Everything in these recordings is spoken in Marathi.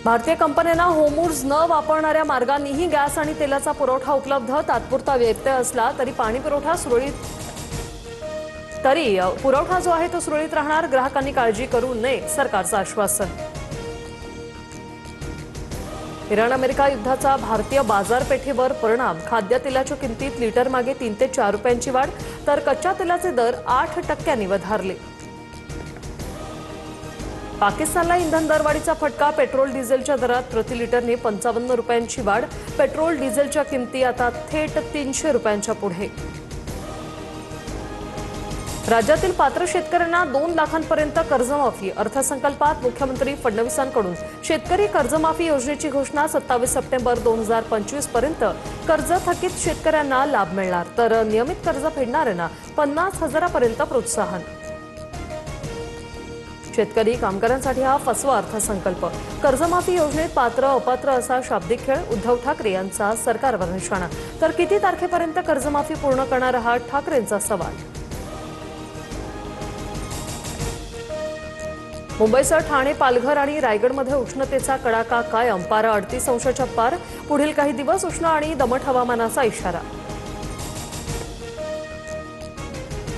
भारतीय कंपन्यांना होर्मुझ न वापरणाऱ्या मार्गांनीही गॅस आणि तेलाचा पुरवठा उपलब्ध. तात्पुरता व्यत्यय असला तरी पुरवठा जो आहे तो सुरळीत राहणार. ग्राहकांनी काळजी करू नये, सरकारचं आश्वासन. इराण अमेरिका युद्धाचा भारतीय बाजारपेठेवर परिणाम. खाद्यतेलाच्या किमतीत लिटर मागे 3 ते 4 रुपयांची वाढ, तर कच्च्या तेलाचे दर 8% वधारले. पाकिस्तानला इंधन दरवाढीचा फटका. पेट्रोल डिझेलच्या दरात प्रति लिटरने 55 रुपयांची वाढ. पेट्रोल डिझेलच्या किमती आता थेट 300 रुपयांच्या पुढे. राज्यातील पात्र शेतकऱ्यांना 2 लाखांपर्यंत कर्जमाफी. अर्थसंकल्पात मुख्यमंत्री फडणवीसांकडून शेतकरी कर्जमाफी योजनेची घोषणा. 27 सप्टेंबर 2025 पर्यंत कर्ज थकीत शेतकऱ्यांना लाभ मिळणार, तर नियमित कर्ज फेडणाऱ्यांना 50,000पर्यंत प्रोत्साहन. शेतकरी कामगारांसाठी हा फसवा अर्थसंकल्प. कर्जमाफी योजनेत पात्र अपात्र असा शाब्दिक खेळ. उद्धव ठाकरे यांचा सरकारवर निशाणा. तर किती तारखेपर्यंत कर्जमाफी पूर्ण करणार आहात, ठाकरेंचा सवाल. मुंबईसह ठाणे, पालघर आणि रायगडमध्ये उष्णतेचा कडाका कायम. पारा 38 अंशाच्या पार. पुढील काही दिवस उष्ण आणि दमट हवामानाचा इशारा.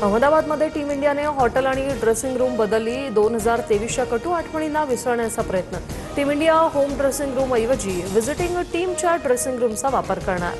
अहमदाबादमध्ये टीम इंडियाने हॉटेल आणि ड्रेसिंग रूम बदलली. 2023च्या कटू आठवणींना विसरण्याचा प्रयत्न. Team India home dressing room ऐवजी व्हिजिटिंग टीमच्या ड्रेसिंग रूमचा वापर करणार.